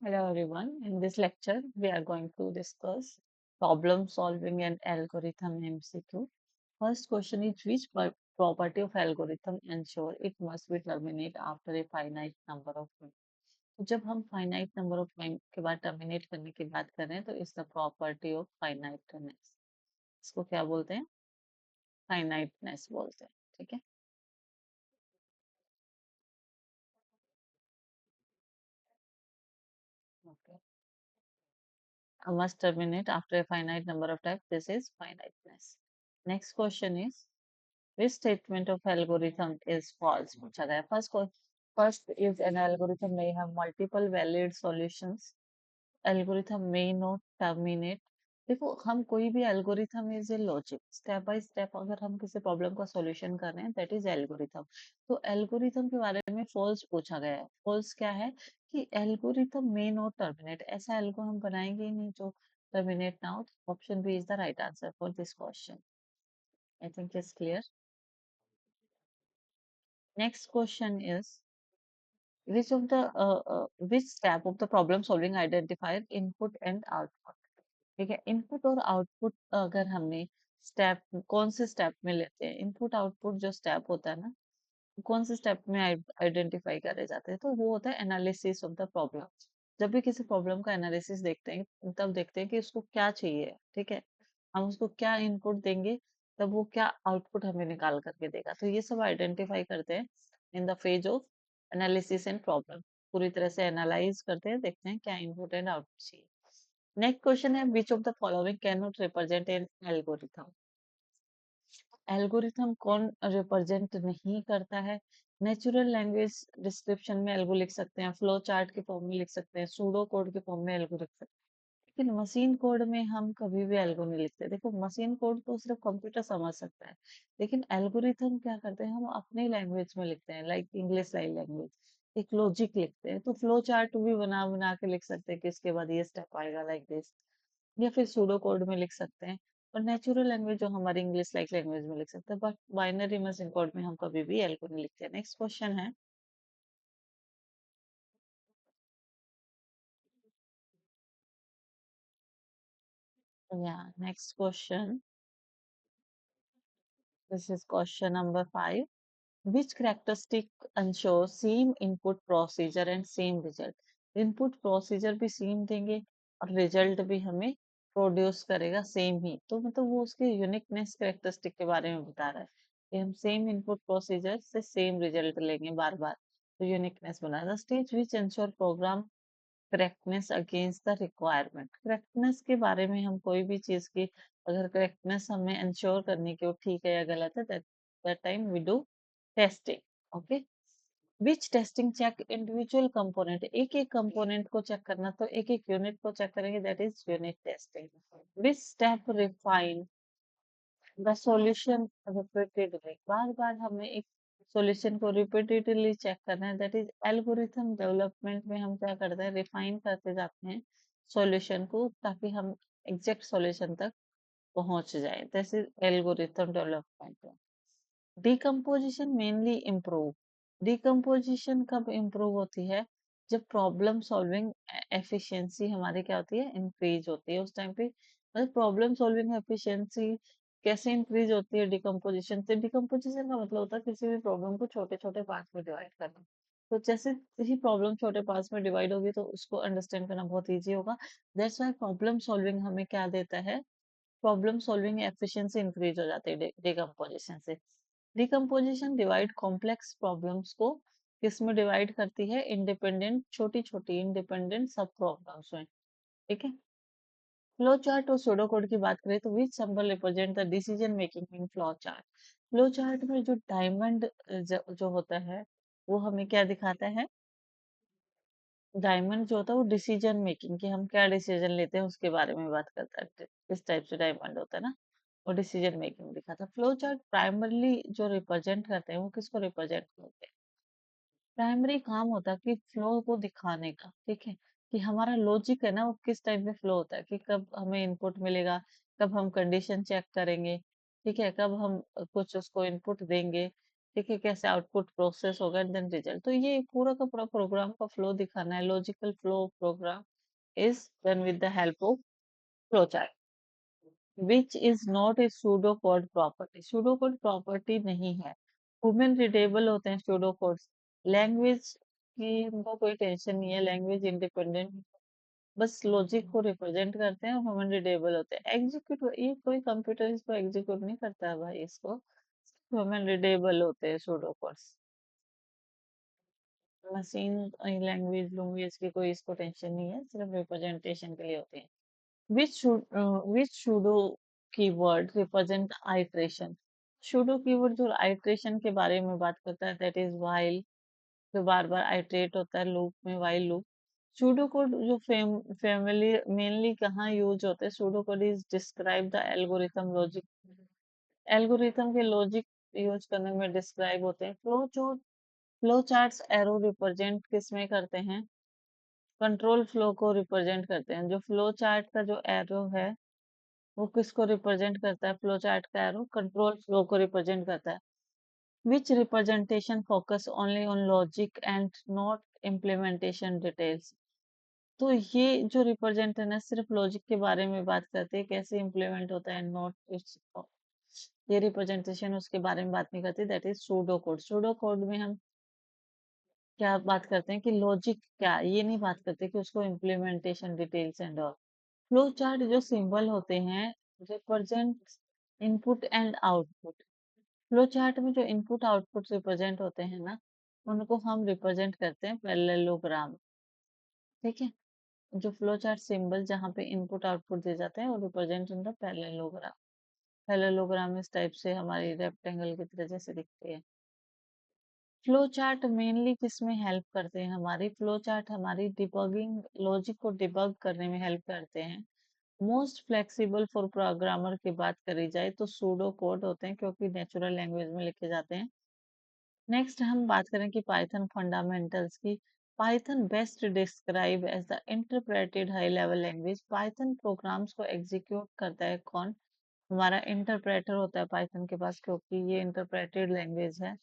Hello everyone. In this lecture, we are going to discuss problem solving and algorithm MCQ. First question is which property of algorithm ensure it must be terminate after a finite number of time? तो जब हम finite number of time के बाद terminate करने की बात कर रहे हैं तो इस the property of finiteness. इसको क्या बोलते हैं? Finiteness बोलते हैं. ठीक है? Okay. A must terminate after a finite number of time. This is finiteness. Next question is which statement of algorithm is false? पूछा गया. First is an algorithm may have multiple valid solutions. Algorithm may not terminate. देखो हम कोई भी algorithm is a logic step by step अगर हम किसी problem का सॉल्यूशन कर रहे हैं दैट इज एल्गोरिथम. तो एल्गोरिथम के बारे में फॉल्स पूछा गया है. फॉल्स क्या है कि एल्गोरिथम मे नॉट टर्मिनेट. ऐसा एल्गो हम बनाएंगे ही नहीं जो टर्मिनेट ना हो. Option B is the right answer for this question. I think is clear. Next question is which step of the problem solving identifier input and output. ठीक है. इनपुट और आउटपुट अगर हमने स्टेप कौन से स्टेप में लेते हैं इनपुट आउटपुट जो स्टेप होता है ना कौन से स्टेप में आइडेंटिफाई करे जाते हैं तो वो होता है एनालिसिस ऑफ द प्रॉब्लम. जब भी किसी प्रॉब्लम का एनालिसिस देखते हैं तब देखते हैं कि उसको क्या चाहिए. ठीक है. हम उसको क्या इनपुट देंगे तब वो क्या आउटपुट हमें निकाल करके देगा. तो ये सब आइडेंटिफाई करते हैं in the phase of analysis and problem. पूरी तरह से एनालाइज करते हैं देखते हैं क्या इनपुट एंड आउटपुट चाहिए. नेक्स्ट क्वेश्चन है which of the following can not represent an algorithm. Algorithm कौन रिप्रेजेंट नहीं करता है. नेचुरल लैंग्वेज डिस्क्रिप्शन में एल्गो लिख सकते हैं. फ्लो चार्ट के फॉर्म में लिख सकते हैं. सूडो कोड के फॉर्म में एल्गो लिख सकते हैं. लेकिन मशीन कोड में हम कभी भी एल्गो नहीं लिखते. देखो मशीन कोड तो सिर्फ कंप्यूटर समझ सकता है लेकिन एल्गोरिथम क्या करते हैं हम अपनी लैंग्वेज में लिखते हैं लाइक इंग्लिश लाइन लैंग्वेज. एक लॉजिक लिखते हैं तो फ्लो चार्ट भी बना बना के लिख सकते हैं कि इसके बाद ये स्टेप आएगा लाइक दिस. या फिर सूडो कोड में लिख सकते हैं. और नेचुरल लैंग्वेज जो हमारी इंग्लिश लाइक लैंग्वेज में लिख सकते हैं बट बाइनरी मशीन कोड में हम कभी भी एल्गो नहीं लिखते. नेक्स्ट क्वेश्चन है. या next question. This is question number 5. Which characteristic ensure same input procedure and same result? Input procedure भी सेम देंगे और रिजल्ट भी हमें प्रोड्यूस करेगा सेम ही. तो मतलब वो उसके यूनिकनेस कैरेक्टरिस्टिक के बारे में बता रहा है कि हम सेम इनपुट प्रोसीजर से सेम रिजल्ट लेंगे बार बार. तो यूनिकनेस बना the stage which ensure program correctness against the requirement. Correctness के बारे में हम कोई भी चीज की अगर करेक्टनेस हमें इंश्योर करने की वो ठीक है या गलत है that time we do testing. Okay. Which testing check individual component. एक एक कंपोनेंट को चेक करना तो एक एक यूनिट को चेक करेंगे that is unit testing. Which step refine the solution repeatedly. बार बार हमें एक सॉल्यूशन को रिपीटेडली चेक करना है दैट इज एल्गोरिथम डेवलपमेंट में हम क्या करते हैं रिफाइन करते जाते हैं सॉल्यूशन को ताकि हम एग्जैक्ट सॉल्यूशन तक पहुंच जाए. This is algorithm development. Decomposition mainly improve. Decomposition कब इम्प्रूव होती है जब प्रॉब्लम सॉल्विंग एफिशिएंसी हमारी क्या होती है इंक्रीज होती है. उस टाइम पे मतलब प्रॉब्लम सॉल्विंग एफिशिएंसी कैसे इंक्रीज होती है डिकम्पोजिशन से. डिकम्पोजिशन का मतलब होता है किसी भी प्रॉब्लम को छोटे छोटे पार्ट में डिवाइड करना. तो जैसे ही प्रॉब्लम छोटे पार्ट्स में डिवाइड होगी तो उसको अंडरस्टैंड करना बहुत ईजी होगा. दैट्स व्हाई प्रॉब्लम सॉल्विंग हमें क्या देता है प्रॉब्लम सॉल्विंग एफिशिएंसी इंक्रीज हो जाती है डिकम्पोजिशन से. डिकम्पोजिशन डिवाइड कॉम्प्लेक्स प्रॉब्लम्स को किस में डिवाइड करती है इंडिपेंडेंट छोटी छोटी इंडिपेंडेंट सब प्रॉब्लम्स में. ठीक है. फ्लो चार्ट और सूडो कोड की बात करें तो विच symbol represent the decision making in flow chart. Flow chart में जो डायमंड जो होता है वो हमें क्या दिखाता है. डायमंड जो होता है वो डिसीजन मेकिंग कि हम क्या डिसीजन लेते हैं उसके बारे में बात करता है. इस टाइप से डायमंड होता है ना वो डिसीजन मेकिंग दिखाता है. फ्लो चार्ट प्राइमरली जो रिप्रेजेंट करते हैं वो किसको रिप्रेजेंट करते हैं. प्राइमरी काम होता है कि फ्लो को दिखाने का. ठीक है. कि हमारा लॉजिक है ना वो किस टाइप में फ्लो होता है कि कब हमें इनपुट मिलेगा कब हम कंडीशन चेक करेंगे. ठीक है. कब हम कुछ उसको इनपुट देंगे. ठीक है, कैसे आउटपुट प्रोसेस होगा एंड देन रिजल्ट। तो ये पूरा का पूरा प्रोग्राम का फ्लो दिखाना है। Logical flow program is done with the help of flow chart, which is not a pseudo code property. Pseudo code property नहीं है। ह्यूमन रीडेबल होते हैं सूडो कोड्स। लैंग्वेज की उनको कोई टेंशन नहीं है, लैंग्वेज इंडिपेंडेंट, बस लॉजिक को रिप्रेजेंट करते हैं, ह्यूमन रीडेबल होते हैं। एग्जीक्यूट, ये कोई कंप्यूटर इसको एग्जीक्यूट नहीं करता है भाई, इसको ह्यूमन रीडेबल होते हैं pseudo codes. Machine language language की कोई इसको टेंशन नहीं है, सिर्फ रिप्रेजेंटेशन के लिए होते हैं। which pseudo keyword represent iteration? pseudo keyword जो iteration के बारे में बात करता है, that is while, जो बार बार iterate होता है लूप में, while loop। pseudo code जो फैमिली मेनली कहाँ यूज होते हैं, pseudo code is describe the algorithm logic, algorithm के लॉजिक यूज करने में डिस्क्राइब होते हैं। फ्लो चार्ट्स एरो रिप्रेजेंट किस में करते हैं, कंट्रोल फ्लो को रिप्रेजेंट करते हैं। जो फ्लो चार्ट का जो एरो है वो किसको रिप्रेजेंट करता है, फ्लो चार्ट का एरो कंट्रोल फ्लो को रिप्रेजेंट करता है। Which representation focus only on logic and not implementation details. तो ये जो रिप्रेजेंटेशन है सिर्फ लॉजिक के बारे में बात करते हैं, कैसे इम्प्लीमेंट होता है, नॉट इट्स, ये रिप्रेजेंटेशन उसके बारे में बात नहीं करती, that is pseudo code. Pseudo code में हम क्या बात करते हैं कि लॉजिक क्या, ये नहीं बात करते कि उसको implementation details and all. Flow chart जो सिंबल होते हैं represent input and output. Flow chart में जो इनपुट आउटपुट रिप्रेजेंट होते हैं ना, उनको हम रिप्रेजेंट करते हैं पैरेललोग्राम। ठीक है, जो फ्लो चार्ट सिंबल जहाँ पे इनपुट आउटपुट दिए जाते हैं वो represent in the parallelogram. Parallelogram इस टाइप से हमारी रेक्टेंगल की तरह जैसे दिखती है। फ्लो चार्ट मेनली किसमें हेल्प करते हैं, हमारी फ्लो चार्ट हमारी डिबगिंग लॉजिक को डिबग करने में हेल्प करते हैं। मोस्ट फ्लेक्सिबल फॉर प्रोग्रामर की बात करी जाए तो सूडो कोड होते हैं, क्योंकि नेचुरल लैंग्वेज में लिखे जाते हैं। नेक्स्ट हम बात करें कि पाइथन फंडामेंटल्स की। Python best describe as the interpreted high level language. Python programs को एग्जीक्यूट करता है कौन, हमारा इंटरप्रेटर होता है पाइथन के पास, क्योंकि ये इंटरप्रेटेड लैंग्वेज है।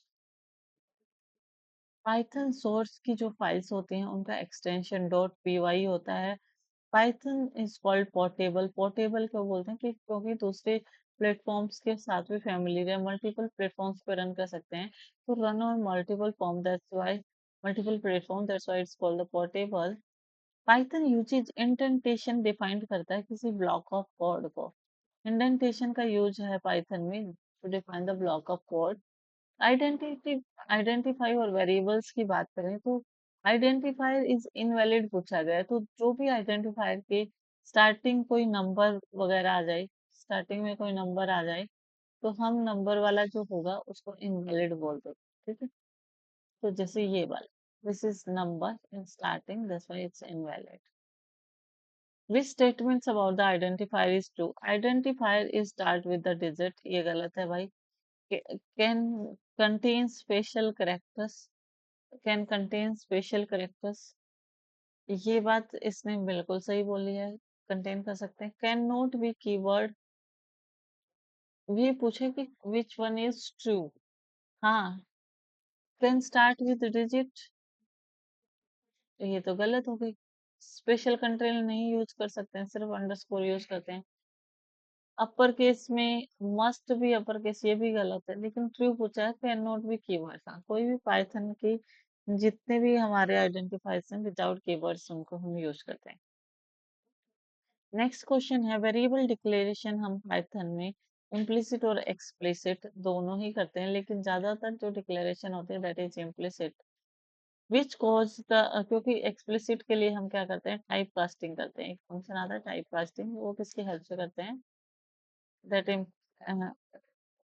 पाइथन सोर्स की जो फाइल्स होती हैं उनका एक्सटेंशन डॉट पी होता है। Python is called portable. Portable क्यों बोलते हैं कि क्योंकि दूसरे प्लेटफॉर्म्स के साथ भी फैमिलियर है, मल्टीपल प्लेटफॉर्म्स पे रन कर सकते हैं, तो run on multiple form, that's why multiple platform, that's why it's called the portable. Python uses indentation define करता है किसी ब्लॉक ऑफ कोड को। इंडेंटेशन का यूज है पाइथन में to define the block of code. Identity identify और variables की बात करें तो आइडेंटिफायर इज इनवैलिड पूछा गया है, तो जो भी आइडेंटिफायर के स्टार्टिंग कोई नंबर वगैरह आ जाए, स्टार्टिंग में कोई नंबर आ जाए, तो हम नंबर वाला जो होगा उसको इनवैलिड बोल देते हैं। ठीक है, तो जैसे ये वाला, this is number in starting, that's why it's invalid. Which statements about the identifier is true. Identifier is start with the digit, ये गलत है भाई। Can contain special characters, can contain special characters, ये बात इसने बिल्कुल सही बोली है, कंटेन कर सकते हैं। कैन नॉट बी कीवर्ड, ये पूछे कि विच वन इज ट्रू। हाँ, कैन स्टार्ट विद डिजिट, ये तो गलत हो गई। स्पेशल कंटेन नहीं यूज कर सकते हैं, सिर्फ अंडरस्कोर यूज करते हैं। अपर केस में मस्ट भी अपर केस, ये भी गलत है, लेकिन ट्रू पूछा है, कैन नॉट बी कीवर्ड। हाँ, कोई भी पाइथन की जितने भी हमारे आइडेंटिफायर्स हैं विदाउट कीवर्ड्स उनको हम यूज करते हैं। नेक्स्ट क्वेश्चन है, वेरिएबल डिक्लेरेशन हम पाइथन में इम्प्लिसिट और एक्सप्लिसिट दोनों ही करते हैं, लेकिन ज्यादातर जो डिक्लेरेशन होती है that is implicit. Which cause the, क्योंकि एक्सप्लिसिट के लिए हम क्या करते हैं, टाइप कास्टिंग करते हैं। एक फंक्शन आता है टाइप कास्टिंग, वो किसकी हेल्प से करते हैं, that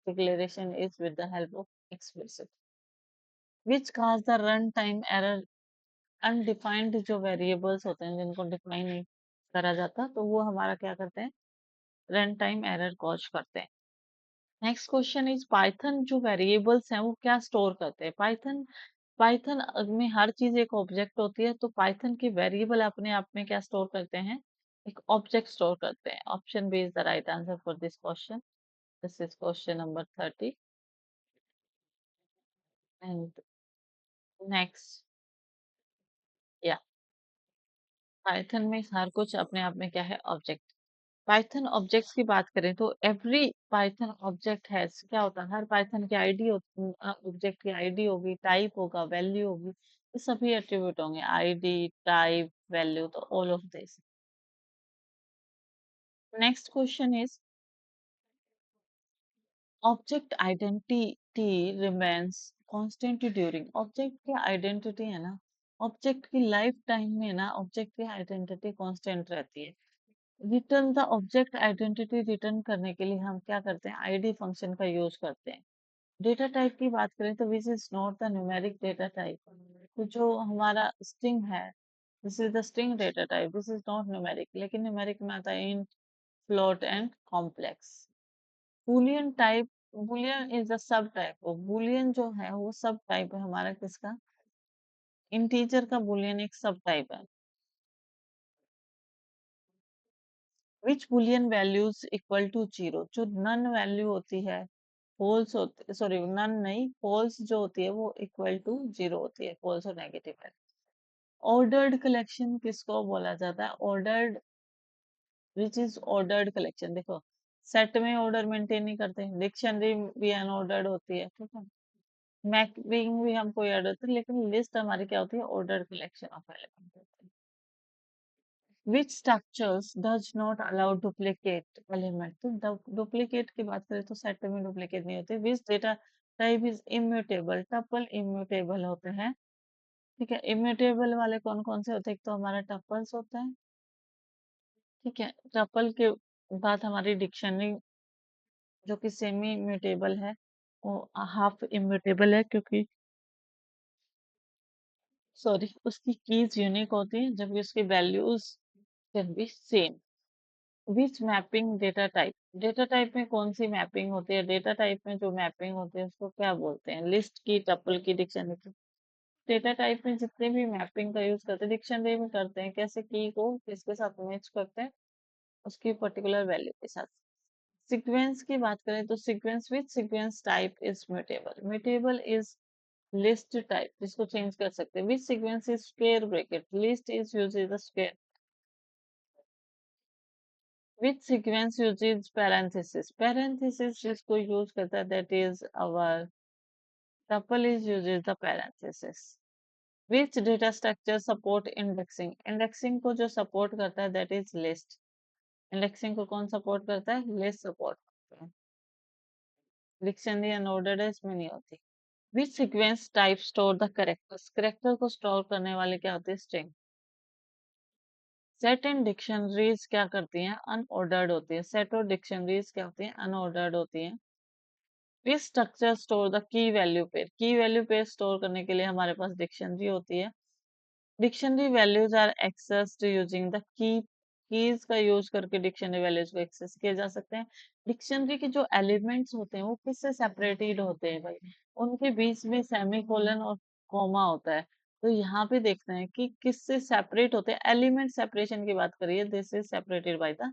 declaration is with the help of explicit। which cause the runtime error, undefined जो variables होते हैं जिनको डिफाइन नहीं करा जाता, तो वो हमारा क्या करते हैं, रन टाइम एरर कॉज करते हैं। नेक्स्ट क्वेश्चन इज, पाइथन जो वेरिएबल्स हैं वो क्या स्टोर करते हैं। पाइथन पाइथन में हर चीज एक ऑब्जेक्ट होती है, तो पाइथन के वेरिएबल अपने आप में क्या स्टोर करते हैं, एक ऑब्जेक्ट स्टोर करते हैं। Option B is the right answer for this question. This is question number 30। And next, या पाइथन में हर कुछ अपने आप में क्या है, ऑब्जेक्ट। पाइथन ऑब्जेक्ट्स की बात करें तो एवरी पाइथन ऑब्जेक्ट हैज, क्या होता है, हर पाइथन की आईडी होती, ऑब्जेक्ट की आईडी होगी, टाइप होगा, वैल्यू होगी, ये सभी एट्रीब्यूट होंगे, आईडी, टाइप, वैल्यू, तो all of this. Next question is, object identity remains constant during, object की आइडेंटिटी है ना, ऑब्जेक्ट की लाइफ टाइम में ना ऑब्जेक्ट की आइडेंटिटी कांस्टेंट रहती है। Return the object identity return करने के लिए हम क्या करते हैं, आईडी फंक्शन का यूज करते हैं। डेटा टाइप की बात करें तो विच is not the numeric data type, तो जो हमारा स्ट्रिंग है, this is the string data type, this is not numeric, लेकिन न्यूमेरिक में आता है int, float and complex. Boolean type, Boolean is the sub type, Boolean जो है वो सब टाइप है हमारा, किसका, इंटीजर का बूलियन एक सब टाइप है। Which boolean values equal to zero, जो नन वैल्यू होती है, फॉल्स होती, सॉरी नन नहीं, फॉल्स जो होती है वो इक्वल टू जीरो होती है, फॉल्स और नेगेटिव है। ऑर्डर्ड कलेक्शन किसको बोला जाता है, ordered, which is ordered collection, देखो सेट में ऑर्डर मेंटेन नहीं करते, डिक्शनरी भी अनऑर्डर्ड होती है, ठीक है, मैपिंग भी हम कोई ऐड होती है, लेकिन लिस्ट हमारी क्या होती है, ऑर्डर्ड कलेक्शन ऑफ एलिमेंट होती है। Which structures does not allow duplicate element, तो डुप्लीकेट की बात करें तो सेट में डुप्लीकेट नहीं होते। Which data type is immutable, tuple immutable होते हैं, ठीक है, इम्यूटेबल वाले कौन कौन से होते हैं, एक तो हमारा टपल्स होता है, ठीक है, टपल के बाद हमारी डिक्शनरी जो कि सेमी इम्यूटेबल है, वो हाफ इम्यूटेबल है, क्योंकि सॉरी उसकी कीज यूनिक होती है, जबकि उसकी values can be same. Which mapping data type, data type में कौन सी मैपिंग होती है, डेटा टाइप में जो मैपिंग होती है उसको क्या बोलते हैं, लिस्ट की, टपल की, डिक्शनरी की। डेटा टाइप में जितने भी मैपिंग का यूज करते हैं डिक्शनरी में करते हैं, कैसे की को किसके साथ मैच करते हैं, उसकी पर्टिकुलर वैल्यू के साथ। सीक्वेंस की बात करें तो sequence, which sequence type is mutable, mutable is list type, जिसको चेंज कर सकते हैं। विच sequence is square bracket, list is use the square. Which sequence uses parenthesis? Parenthesis जिसको use करता है that is our tuple is uses the parenthesis. Which data structure support indexing? Indexing को जो support करता है that is list. Indexing को कौन support करता है? List support करता है। Dictionary unordered है, इसमें नहीं होती। Which sequence type store the characters? Character को store करने वाले क्या होते हैं? String. Set and dictionaries क्या करती हैं? Unordered होती है। Set और dictionaries क्या होती हैं? Unordered होती हैं। This structure store the key value pair, key value pair store करने के लिए हमारे पास डिक्शनरी होती है। Dictionary values are accessed using the keys का यूज करके डिक्शनरी वैल्यूज को एक्सेस किया जा सकते हैं। डिक्शनरी के जो एलिमेंट्स होते हैं वो किससे सेपरेटेड होते हैं भाई, उनके बीच में सेमीकोलन और कॉमा होता है। तो यहाँ पे देखते हैं कि किससे सेपरेट होते हैं, एलिमेंट सेपरेशन की बात करिए, this is separated by the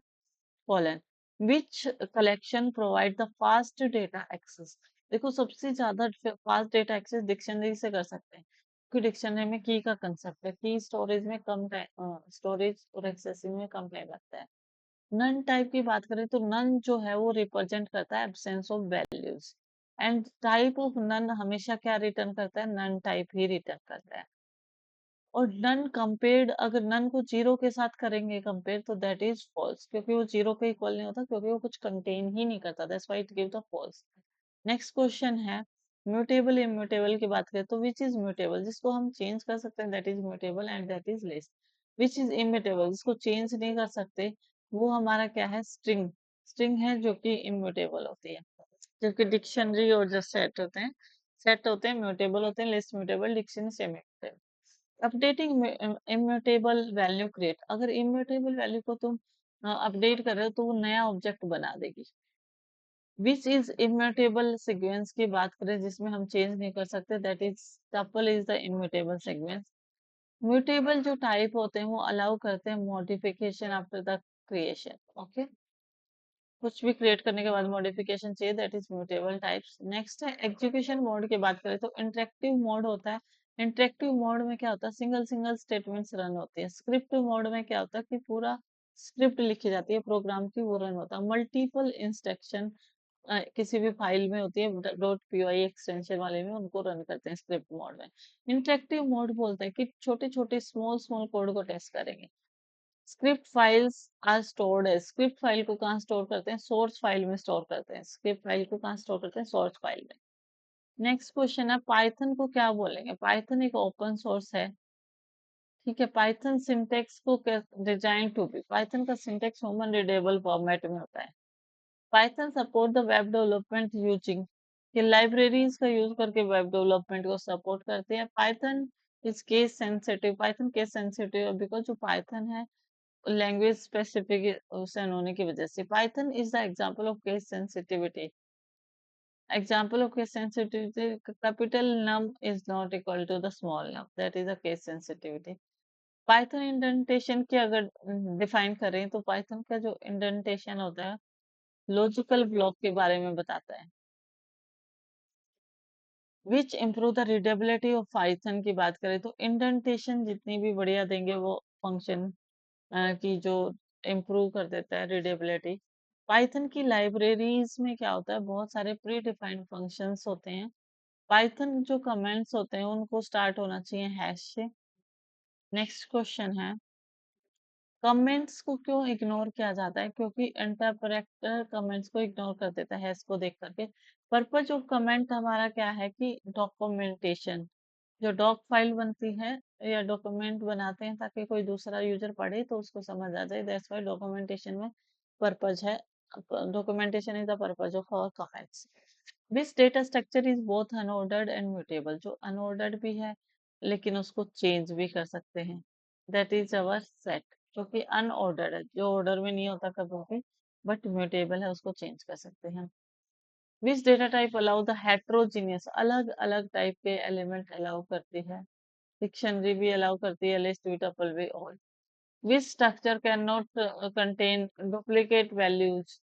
colon. Which collection provide the fast data access, देखो सबसे ज्यादा फास्ट डेटा एक्सेस डिक्शनरी से कर सकते हैं, क्योंकि डिक्शनरी में की का कंसेप्ट है, की स्टोरेज में कम टाइम, स्टोरेज और एक्सेसिंग में कम टाइम लगता है। नन टाइप की बात करें तो नन जो है वो रिप्रेजेंट करता है absence of values, and type of none हमेशा क्या रिटर्न करता है, नन टाइप ही रिटर्न करता है। और नन कंपेयर्ड, अगर नन को जीरो के साथ करेंगे कंपेयर तो दैट इज फॉल्स, क्योंकि वो जीरो के इक्वल नहीं होता, क्योंकि वो कुछ कंटेन ही नहीं करता, that's why it give the false. Next question है, म्यूटेबल इम्यूटेबल की बात करें तो विच इज म्यूटेबल, जिसको हम चेंज कर सकते हैं that is mutable and that is list. Which is immutable, जिसको चेंज नहीं कर सकते, वो हमारा क्या है, स्ट्रिंग, स्ट्रिंग है जो कि इम्यूटेबल होती है। जबकि डिक्शनरी और जो सेट होते हैं, सेट होते हैं म्यूटेबल होते हैं, list mutable, dictionary semi mutable. Updating immutable value create, अगर इम्यूटेबल वैल्यू को तुम अपडेट कर रहे हो तो वो नया ऑब्जेक्ट बना देगी। विच इज इम्यूटेबल सीक्वेंस की बात करें जिसमें हम चेंज नहीं कर सकते, that is tuple is the immutable sequence. Mutable जो टाइप होते हैं वो अलाउ करते हैं modification after the creation, okay. कुछ भी क्रिएट करने के बाद मॉडिफिकेशन चाहिए, that is mutable types. Next है एग्जीक्यूशन मोड की बात करें तो इंटरेक्टिव मोड होता है। इंटरेक्टिव मोड में क्या होता है, सिंगल सिंगल स्टेटमेंट्स रन होती है। स्क्रिप्ट मोड में क्या होता है कि पूरा स्क्रिप्ट लिखी जाती है प्रोग्राम की, वो रन होता है। मल्टीपल इंस्ट्रक्शन किसी भी फाइल में होती है, डॉट पी एक्सटेंशन वाले में उनको रन करते हैं स्क्रिप्ट मोड में। इंटरेक्टिव मोड बोलते हैं कि छोटे छोटे स्मॉल स्मॉल कोड को टेस्ट करेंगे। स्क्रिप्ट फाइल्स आर स्टोर्ड है। स्क्रिप्ट फाइल को कहाँ स्टोर करते हैं, सोर्स फाइल में स्टोर करते हैं। स्क्रिप्ट फाइल को कहाँ स्टोर करते हैं, सोर्स फाइल में। नेक्स्ट क्वेश्चन है पाइथन को क्या बोलेंगे। पाइथन एक ओपन सोर्स है, ठीक है। पाइथन सिंटेक्स को डिजाइन टू बी, पाइथन का सिंटेक्स ह्यूमन रीडेबल फॉर्मेट में होता है। Python support the web development using, कि लाइब्रेरीज का यूज करके वेब डेवलपमेंट को सपोर्ट करते हैं। Python is case sensitive, Python case sensitive है बिकॉज जो पाइथन है लैंग्वेज स्पेसिफिकेशन होने की वजह से। Python is the example of case sensitivity. Example of case sensitivity, capital num is not equal to the small num, that is a case sensitivity. Python indentation की अगर define करें तो Python का जो इंडेंटेशन होता है लॉजिकल ब्लॉक के बारे में बताता है। Which improve the readability of Python की बात करें तो इंडेंटेशन जितनी भी बढ़िया देंगे वो फंक्शन की जो इम्प्रूव कर देता है रीडेबिलिटी। पाइथन की लाइब्रेरीज में क्या होता है, बहुत सारे प्री डिफाइंड फंक्शंस होते हैं। पाइथन जो कमेंट्स होते हैं उनको स्टार्ट होना चाहिए हैश से। नेक्स्ट क्वेश्चन है कमेंट्स को क्यों इग्नोर किया जाता है, क्योंकि इंटरप्रेटर कमेंट्स को इग्नोर कर देता है हैश को देख करके। पर्पज ऑफ कमेंट हमारा क्या है कि डॉक्यूमेंटेशन, जो डॉक फाइल बनती है या डॉक्यूमेंट बनाते हैं ताकि कोई दूसरा यूजर पढ़े तो उसको समझ आ जाए, दैट्स व्हाई डॉक्यूमेंटेशन में पर्पज है। Documentation is the purpose of our comments. This data structure is both unordered and mutable, जो अनऑर्डर्ड भी है लेकिन उसको चेंज भी कर सकते हैं, दैट इज अवर सेट। जो कि अनऑर्डर्ड है, जो ऑर्डर में नहीं होता कभी भी, बट म्यूटेबल है, उसको चेंज कर सकते हैं। विच data type allow the heterogeneous, अलग अलग टाइप के एलिमेंट अलाउ करती है। डिक्शनरी भी अलाउ करती है, लिस्ट भी, टपल भी, all. Which structure can not contain duplicate values,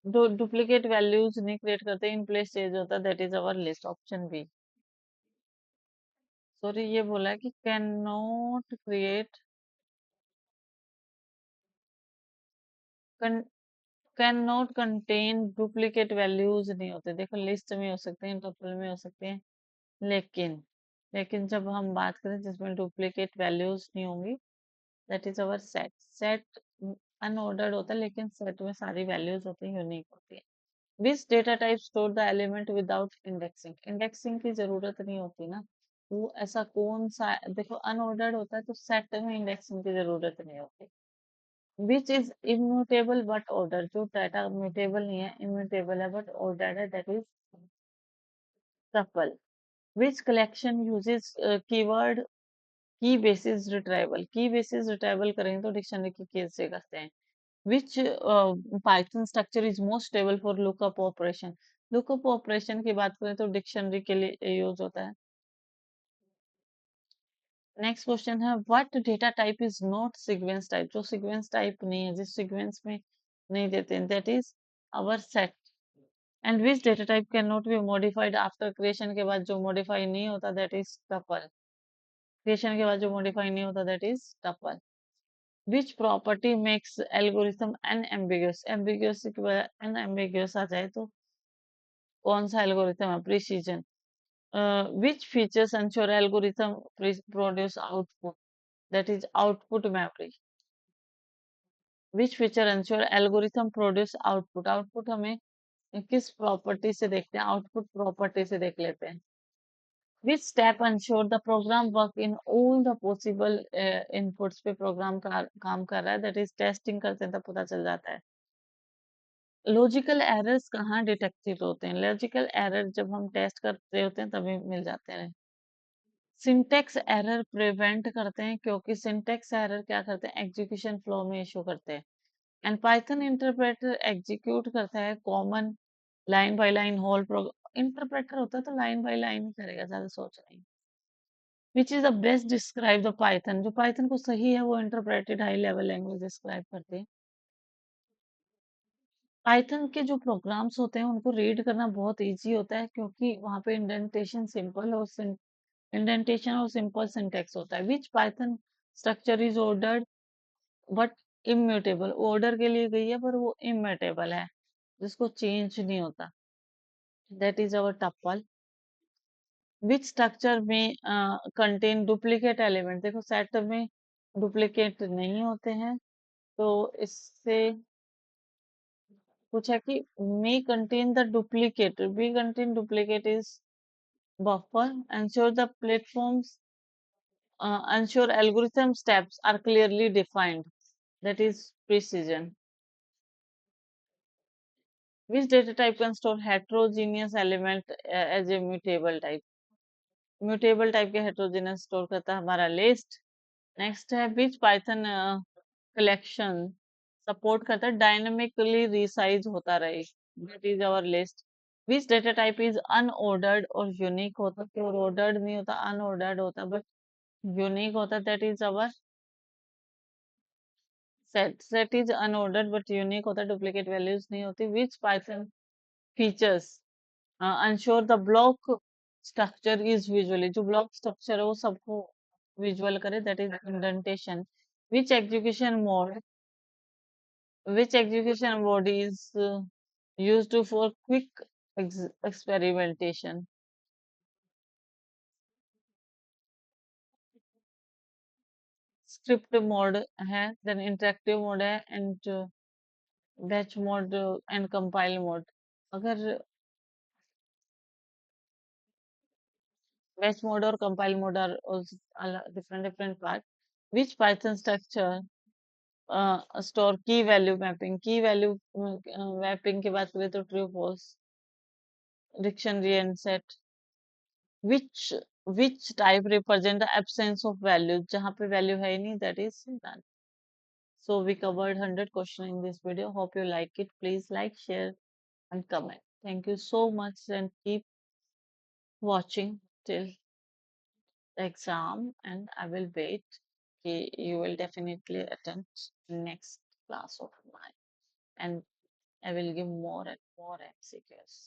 duplicate values नहीं क्रिएट करते, इन प्लेस चेंज होता, that is our list, option B. Sorry ये बोला है कि can not create, can not contain duplicate values नहीं होते। देखो लिस्ट में हो सकते हैं, टपल में हो सकते हैं, लेकिन लेकिन जब हम बात करें जिसमें डुप्लीकेट वैल्यूज नहीं होंगी, that is our set. Set unordered होता है लेकिन सेट में सारी वैल्यूज होती है, यूनिक होती है। विच data type store the element without indexing, indexing की जरूरत नहीं होती ना। वो ऐसा कौन सा, देखो अनऑर्डर्ड होता है तो सेट में इंडेक्सिंग की जरूरत नहीं होती। Which is immutable but order, जो डाटा म्यूटेबल नहीं है, इम्यूटेबल है बट ऑर्डर्ड है, that is tuple. Which collection uses keyword की बेसिस रिट्राइवल, की बेसिस रिट्राइवल करेंगे तो डिक्शनरी की केस से करते हैं। Which Python structure is most stable for lookup operation, lookup operation की बात करें तो डिक्शनरी के लिए यूज होता है। नेक्स्ट क्वेश्चन है what data type is not sequence type, जो सीक्वेंस टाइप नहीं है, जिस सीक्वेंस में नहीं देते हैं, that is our set. And which data type can not be modified after creation, के बाद जो मॉडिफाई नहीं होता, दैट इज टपल। क्रिएशन के बाद जो मॉडिफाई नहीं होता, that is tuple. Which property makes algorithm unambiguous, ambiguous के बाद अनएम्बिगुअस आ जाए तो कौन सा एल्गोरिथम है, precision. Which features ensure algorithm produce output, that is output memory. Which feature ensure algorithm produce output, output हमें किस प्रॉपर्टी से देखते हैं, आउटपुट प्रॉपर्टी से देख लेते हैं। Which step ensure the program work in all the possible inputs पे प्रोग्राम का काम कर रहा है, दैट इज टेस्टिंग करते हैं तब पता चल जाता है। लॉजिकल एरर्स कहाँ डिटेक्टेड होते हैं, लॉजिकल एरर जब हम टेस्ट करते होते हैं तभी मिल जाते हैं। सिंटेक्स एरर प्रिवेंट करते हैं, क्योंकि सिंटेक्स एरर क्या करते हैं, एग्जीक्यूशन फ्लो में इशू करते हैं। एंड पाइथन इंटरप्रेटर एग्जीक्यूट करता है common line by line whole program, interpreter होता है तो लाइन बाय लाइन ही करेगा, ज्यादा सोच नहीं। Which is the best describe the Python, जो पाइथन को सही है वो interpreted high level language describe करते हैं। पाइथन के जो प्रोग्राम्स होते हैं उनको रीड करना बहुत इजी होता है, क्योंकि वहां पे इंडेंटेशन सिंपल और इंडेंटेशन और सिंपल सिंटेक्स होता है। Which Python structure is ordered but immutable, order के लिए गई है पर वो इम्यूटेबल है, जिसको चेंज नहीं होता। That is our tuple. Which structure में कंटेन डुप्लीकेट एलिमेंट, देखो सेट में डुप्लीकेट नहीं होते हैं, तो इससे पूछा कि may contain the duplicate, may contain duplicate is buffer, ensure the platforms, ensure algorithm steps are clearly defined, that is precision. Which data type can store heterogeneous element as a mutable type? Mutable type के heterogeneous store करता है हमारा list. Next है which Python collection support करता है dynamically resize होता रहे, that is our list. Which data type is unordered और यूनिक होता है, तो ऑर्डर्ड नहीं होता, अनऑर्डर्ड होता बट यूनिक होता, that is our set. Set is unordered but unique होता, डुप्लीकेट वैल्यूज नहीं होती। Which Python features ensure the block structure is visually, जो block structure है वो सबको visual करे, that is indentation। which execution mode which execution mode is used for quick experimentation? script mode है, then interactive mode है, and batch mode and compile mode। अगर batch mode और compile mode are also different part। which python structure store key value mapping, key value mapping की बात करें तो true false, dictionary and set. Which which type represent the absence of value, जहां पे value है ही नहीं, that is none. So we covered 100 question in this video, hope you like it, please like share and comment. Thank you so much and keep watching till the exam, and I will wait, you will definitely attend next class of mine, and I will give more and more MCQs.